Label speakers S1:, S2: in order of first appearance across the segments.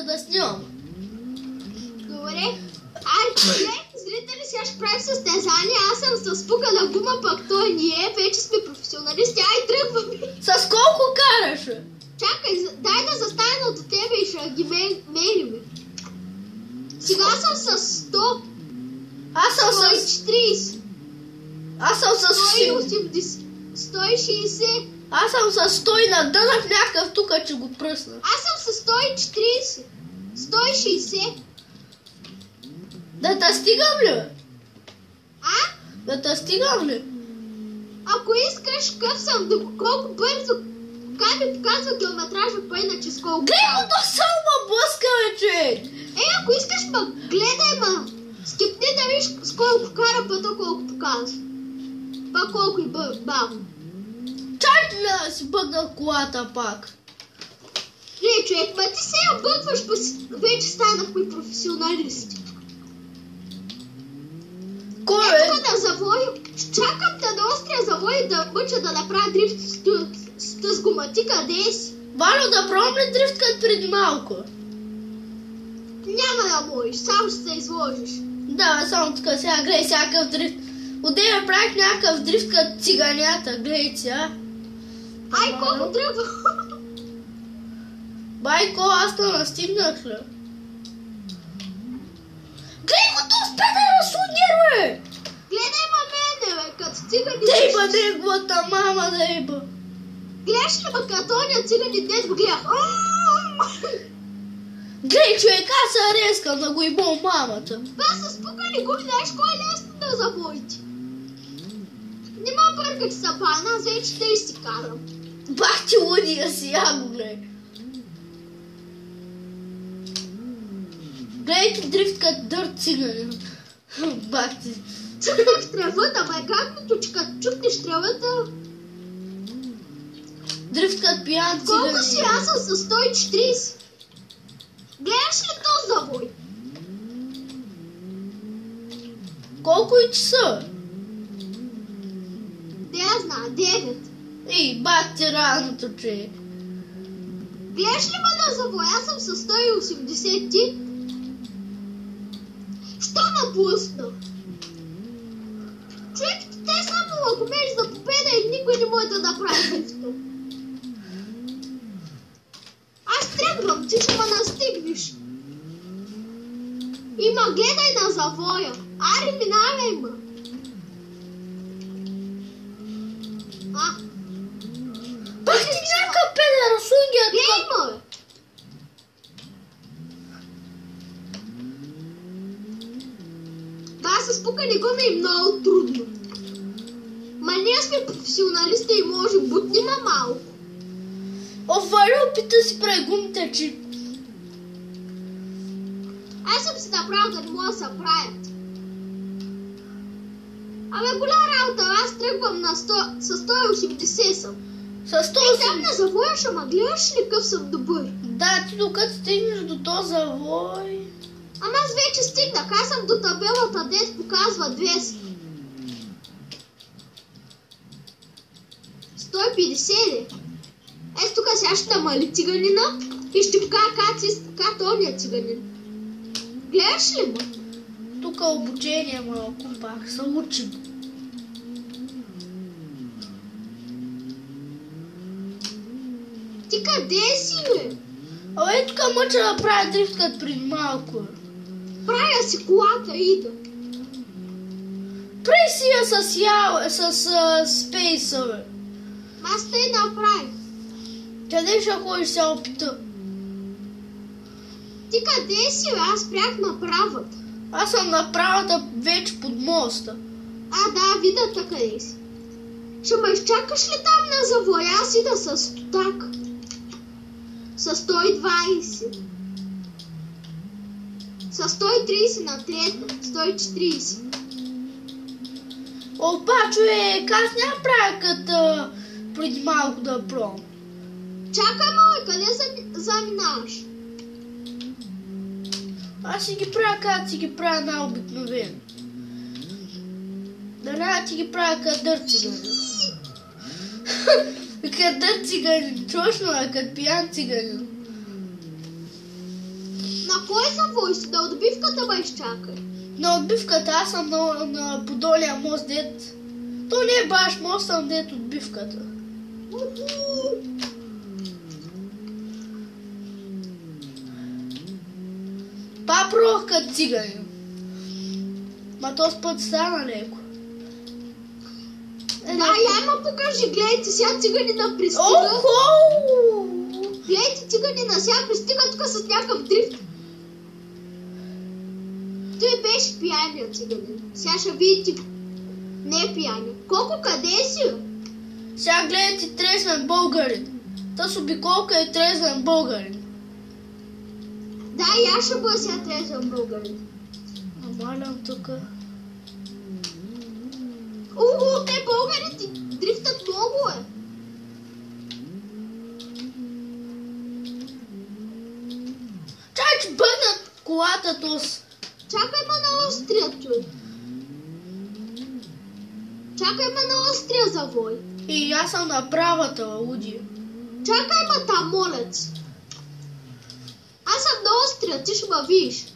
S1: да снимам.
S2: Добре. Зрители, сега ще правим състезание. Аз съм с пукана гума, пък той не е. Вече сме професионалисти. Ай, тръгваме.
S1: С колко караш?
S2: Чакай, дай да застана до тебе и ще ги мериме. Сега съм с 100.
S1: Аз съм с
S2: 140.
S1: Аз съм с
S2: 180. 160.
S1: Аз съм с 100 на дънах някакъв тук, че го пръсна.
S2: Аз съм с 140. 160.
S1: Да те стигам ли?
S2: А?
S1: Да те стигам ли?
S2: Ако искаш, къв съм, колко бързо, как ми показва километража, па иначе с колко.
S1: Гледай го, то само ма блъска, бе, човек.
S2: Ако искаш, гледай, скипни да виж с колко кара, па то колко показва. Па колко и бавно.
S1: Чай да си бъгнал колата пак.
S2: Не, човек, ти се я бъгваш, па вече станахме професионалисти.
S1: Кой е?
S2: Ето да завоя. Чакам да наостря завоя и да мъча да направя дрифт с гумати. Къде си?
S1: Вано, да пробвам ли дрифт като преди малко?
S2: Няма да можеш, само ще се изложиш.
S1: Да, само така сега, гледай всякакъв дрифт. Отдея правих някакъв дрифт като циганята, гледай сега.
S2: Ай, колко тръгва.
S1: Байко, аз те настигнах ли? Гледай го, то успя да разсуднир, бе!
S2: Гледай мене, бе, като цигани.
S1: Дейба неговата мама, дейба.
S2: Гледаш ли, като оня цигани днес го гледах?
S1: Гледай, човек, аз се резкам да го ибам мамата.
S2: Ба, с пукани гуми, знаеш кой е лесно да завоите? Нема бърка, че са пана, аз вече те си карам.
S1: Бах ти лудия си, я го гледай. Гледайте дрифт като дърт циганин. Бах ти.
S2: Чукнах тревата, бе, как ми тучка? Чукнеш тревата?
S1: Дрифт като пиян циганин.
S2: Колко си? Аз съм с 140. Гледаш ли този завой?
S1: Колко и часа?
S2: Де я знае, 9.
S1: Ей, бах ти раното, човек.
S2: Гледаш ли ме на завой? Аз съм с 180 ти. Що напусна? Човек, те само ако меш за победа и никой не може да направи дрифта. Аз тръгвам, ти ще ме настигнеш. Има, гледай на завоя. Ари, минавай ма.
S1: Бах ти някакъв педер, сунгия.
S2: Гледай ма, бе. Ба, с пукани гуми е много трудно. Ма ние сме професионалисти и може бутни ма малко.
S1: Валя, опита си прави гумите, че...
S2: Аз съм си направил да не мога да се правят. Абе, голяма работа, аз тръгвам на 100, с 180 съм.
S1: С 180...
S2: Там на завоя ще ма гледаш ли къв съм добър?
S1: Да, ти докато стигнеш до този завой...
S2: Ама аз вече стигнах, аз съм до табелата, дет показва 200. 150 ли? Ето тук сега ще намали циганина и ще покажа как ония циганин. Гледаш ли ма?
S1: Тук обучение малко пак, се учим.
S2: Ти къде си, бе?
S1: Абе, тук мъча да правя дрифт като преди малко.
S2: Правя си колата, ида.
S1: Прави си я с спейса, бе.
S2: Аз те направих.
S1: Къде ще ходиш се опита?
S2: Ти къде си, бе? Аз спрях на правата.
S1: Аз съм на правата вече под моста.
S2: А, да, видата къде си. Ще ме изчакаш ли там на завоя? Аз ида с стотак. С 120. С 130 на трета. 140.
S1: Опа, човек, аз няма правя като преди малко да пробвам.
S2: Чакай, мой, къде заминаваш?
S1: Аз си ги правя как си ги правя най-обикновено. Да не ти ги правя като дърт циганин. Като дърт циганин, точно, като пиян циганин.
S2: кой си? На отбивката ме изчакай.
S1: На отбивката, аз съм на Подолия мост, дет. То не е баш мост, съм дет отбивката. Пробвах като циганин. Ма този път стана леко.
S2: Да, я ма покажи, гледайте, сега циганина пристига.
S1: Охо!
S2: Гледайте, циганина сега пристига тук с някакъв дрифт. Той беше пияния циганин. Сега ще видите, не е пияния. Колко, къде си?
S1: Сега гледайте трезвен българин. Та с обиколка е трезвен българин.
S2: Да, и аз ще бъда сега трезвен българин.
S1: Намалям тука.
S2: Те българите дрифтат много, е.
S1: Чакай, че бъднат колата тос.
S2: Чакай ме на острия, човек. Чакай ме на острия завой.
S1: И аз съм на правата, луди.
S2: Чакай ме там, молец. Аз съм на острия, ти ще ме видиш.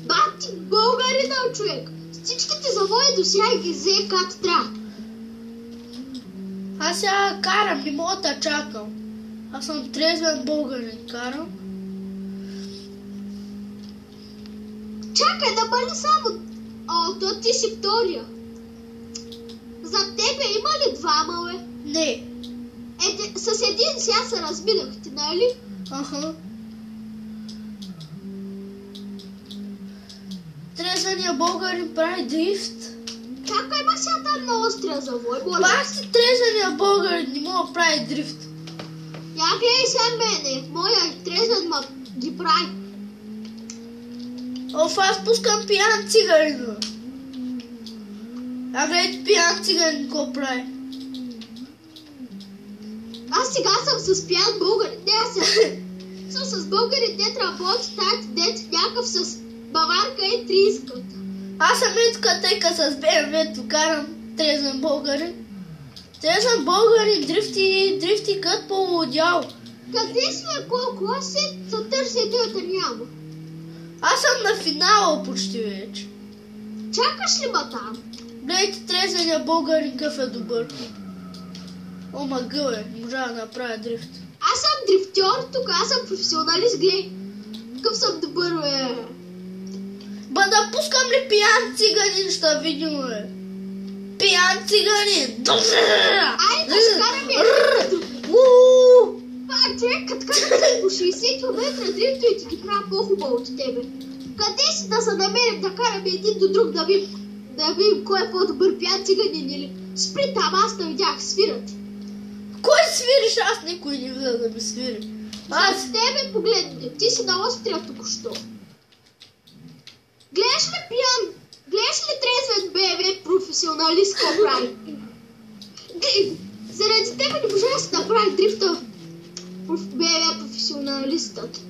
S2: Бати, българина, човек. Всичките завои до сега ги взе както трябва.
S1: Аз сега карам, не мога да чакам. Аз съм трезвен българин, карам.
S2: Чакай, да бъде само... то ти си втория. За тебе има ли двама, бе?
S1: Не.
S2: С един сега се разбидахте, нали?
S1: Аха. Трезвения българин прави дрифт.
S2: Чакай ма сега там на острия завой, моля.
S1: Пак си трезвения българин не мога да прави дрифт.
S2: Я гледай сега мене, моя трезвен ма ги прави.
S1: Аз пускам пиян цигарин. А гледайте пиян цигарин какво прави.
S2: Аз сега съм с пиян българин. Не, аз съм с българин, дет работи, тати, дет някакъв с баварка и 30-ката.
S1: Аз съм етка тъйка с БМВ-то карам трезвен българин. Трезвен българин дрифти кът полудял.
S2: Къде си, колко? Аз се търся идеята няма.
S1: Аз съм на финала почти вече.
S2: Чакаш ли ма там?
S1: Гледайте трезвения българин къв е добър. О, мъгъл е, можа да направя дрифт.
S2: Аз съм дрифтьор тук, аз съм професионалист, гледай. Какъв съм добър, бе.
S1: Ба да пускам ли пиян циганин, ще видим, бе. Пиян циганин.
S2: Айде, ще караме. Човек, като караме по 60 км дрифто и ти ги правя по-хубаво от тебе. Къде си да се намерим да караме един до друг, да видим кой е по-добър пиян циганин или... Спри там, аз те видях, свират.
S1: Кой свириш? Аз никой не видя да ми свири.
S2: Аз тебе погледни, ти си на острия току-що. Гледаш ли пиян? Гледаш ли трезвен БМВ професионалист какво прави? Заради тебе не може да се направи дрифта БМВ професионалистът.